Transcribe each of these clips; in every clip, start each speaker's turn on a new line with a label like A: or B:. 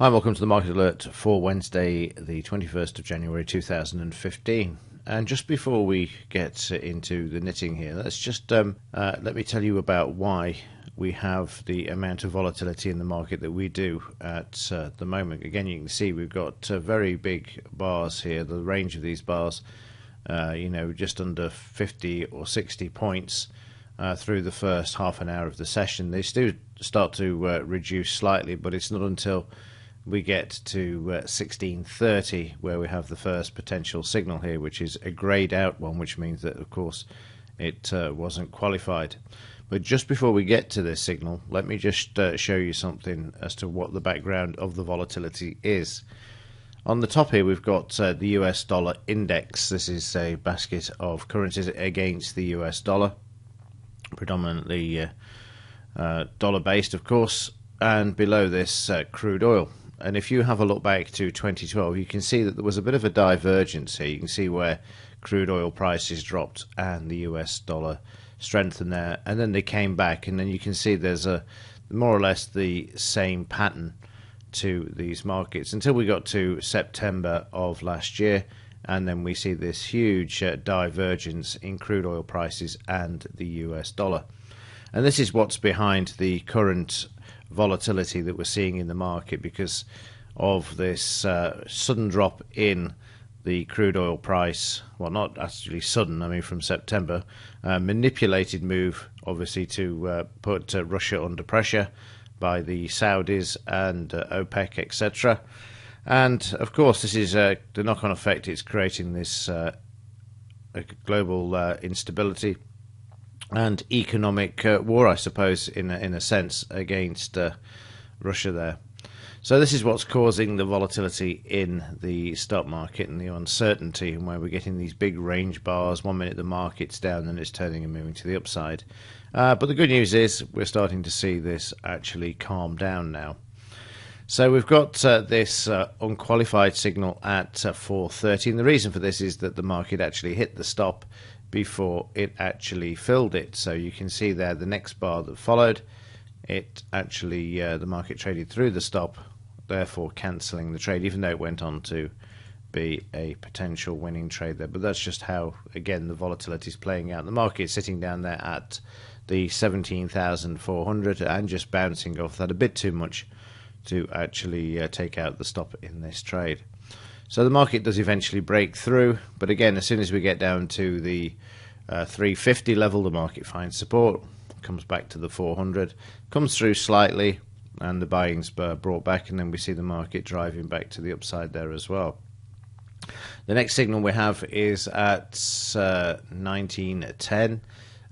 A: Hi, welcome to the Market Alert for Wednesday, the 21st of January 2015. And just before we get into the knitting here, let's just let me tell you about why we have the amount of volatility in the market that we do at the moment. Again, you can see we've got very big bars here. The range of these bars, just under 50 or 60 points through the first half an hour of the session. They still start to reduce slightly, but it's not until we get to 1630 where we have the first potential signal here, which is a greyed out one, which means that of course it wasn't qualified. But just before we get to this signal, let me just show you something as to what the background of the volatility is. On the top here we've got the US dollar index. This is a basket of currencies against the US dollar, predominantly dollar based of course, and below this crude oil. And if you have a look back to 2012, you can see that there was a bit of a divergence here. You can see where crude oil prices dropped and the US dollar strengthened there, and then they came back, and then you can see there's a more or less the same pattern to these markets until we got to September of last year, and then we see this huge divergence in crude oil prices and the US dollar. And this is what's behind the current volatility that we're seeing in the market, because of this sudden drop in the crude oil price. Well, not actually sudden, I mean from September. Manipulated move, obviously, to put Russia under pressure by the Saudis and OPEC, etc. And of course, this is the knock-on effect. It's creating this global instability and economic war, I suppose, in a sense, against Russia there. So this is what's causing the volatility in the stock market and the uncertainty, and where we're getting these big range bars. 1 minute the market's down, then it's turning and moving to the upside. But the good news is we're starting to see this actually calm down now. So we've got this unqualified signal at 4:30, and the reason for this is that the market actually hit the stop before it actually filled it. So you can see there the next bar that followed, it actually the market traded through the stop, therefore cancelling the trade, even though it went on to be a potential winning trade there. But that's just how, again, the volatility is playing out. The market is sitting down there at the 17,400 and just bouncing off that a bit too much to actually take out the stop in this trade. So the market does eventually break through, but again, as soon as we get down to the 350 level, the market finds support, comes back to the 400, comes through slightly, and the buying's brought back, and then we see the market driving back to the upside there as well. The next signal we have is at 1910,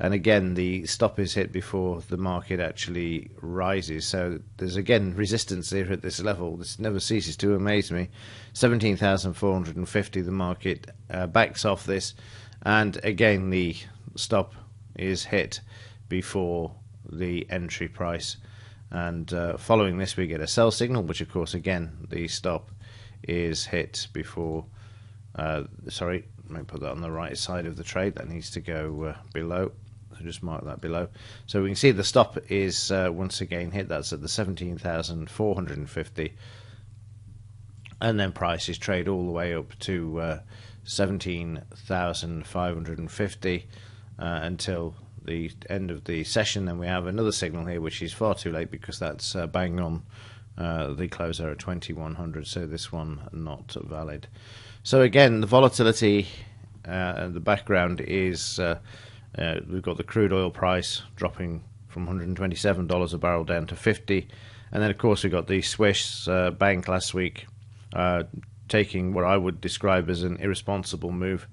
A: and again the stop is hit before the market actually rises. So there's again resistance there at this level. This never ceases to amaze me. 17,450, the market backs off this, and again the stop is hit before the entry price, and following this we get a sell signal, which of course again the stop is hit before sorry, let me put that on the right side of the trade. That needs to go below. So just mark that below. So we can see the stop is once again hit. That's at the 17,450, and then prices trade all the way up to 17,550 until the end of the session. Then we have another signal here, which is far too late because that's bang on the close there at 2100. So this one not valid. So again, the volatility and the background is we've got the crude oil price dropping from $127 a barrel down to 50, and then of course we've got the Swiss bank last week taking what I would describe as an irresponsible move,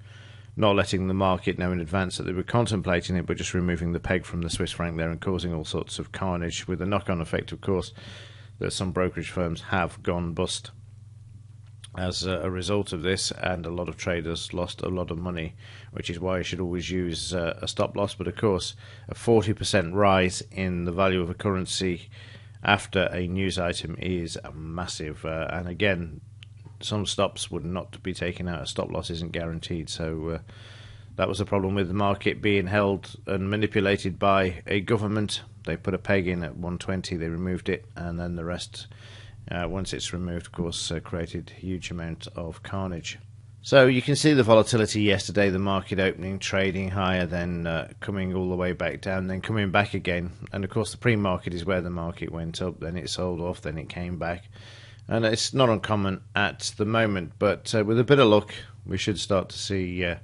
A: not letting the market know in advance that they were contemplating it, but just removing the peg from the Swiss franc there and causing all sorts of carnage, with the knock-on effect, of course, that some brokerage firms have gone bust as a result of this, and a lot of traders lost a lot of money, which is why you should always use a stop loss. But of course, a 40% rise in the value of a currency after a news item is massive, and again, some stops would not be taken out. A stop loss isn't guaranteed, so that was the problem with the market being held and manipulated by a government. They put a peg in at 120, they removed it, and then the rest once it's removed, of course, created a huge amount of carnage. So you can see the volatility yesterday, the market opening, trading higher, then coming all the way back down, then coming back again. And of course the pre-market is where the market went up, then it sold off, then it came back. And it's not uncommon at the moment, but with a bit of luck, we should start to see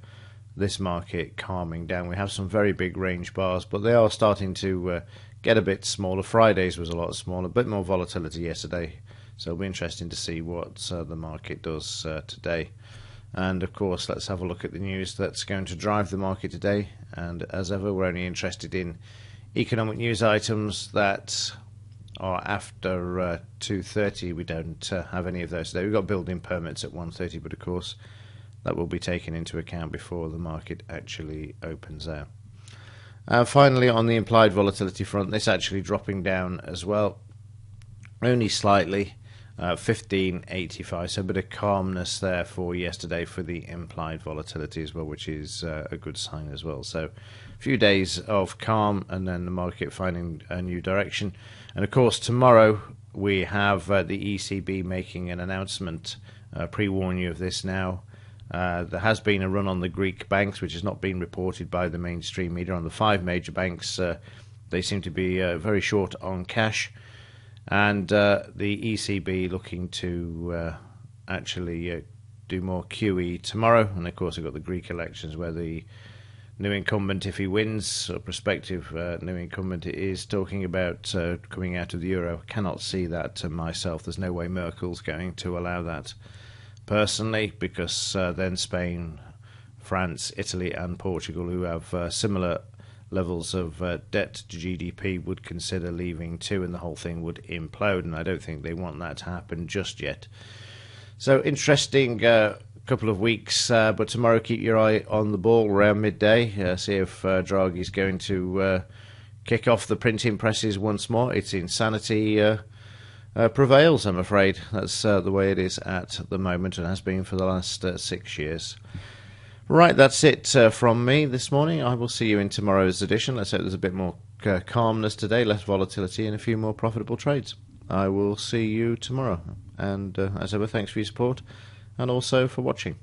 A: this market calming down. We have some very big range bars, but they are starting to get a bit smaller. Friday's was a lot smaller, a bit more volatility yesterday. So it'll be interesting to see what the market does today. And of course, let's have a look at the news that's going to drive the market today. And as ever, we're only interested in economic news items that are after 2:30. We don't have any of those today. We've got building permits at 1:30, but of course, that will be taken into account before the market actually opens out. Finally, on the implied volatility front, this actually dropping down as well, only slightly. 1585, so a bit of calmness there for yesterday for the implied volatility as well, which is a good sign as well. So a few days of calm and then the market finding a new direction. And of course tomorrow we have the ECB making an announcement. Pre-warn you of this now. There has been a run on the Greek banks, which has not been reported by the mainstream media. On the 5 major banks, they seem to be very short on cash. And the ECB looking to actually do more QE tomorrow. And of course, we've got the Greek elections where the new incumbent, if he wins, or prospective new incumbent, is talking about coming out of the euro. Cannot see that myself. There's no way Merkel's going to allow that personally, because then Spain, France, Italy and Portugal, who have similar levels of debt to GDP, would consider leaving too, and the whole thing would implode, and I don't think they want that to happen just yet. So interesting couple of weeks, but tomorrow keep your eye on the ball around midday. See if Draghi's going to kick off the printing presses once more. It's insanity prevails, I'm afraid. That's the way it is at the moment and has been for the last 6 years. Right, that's it from me this morning. I will see you in tomorrow's edition. Let's hope there's a bit more calmness today, less volatility, and a few more profitable trades. I will see you tomorrow. And as ever, thanks for your support and also for watching.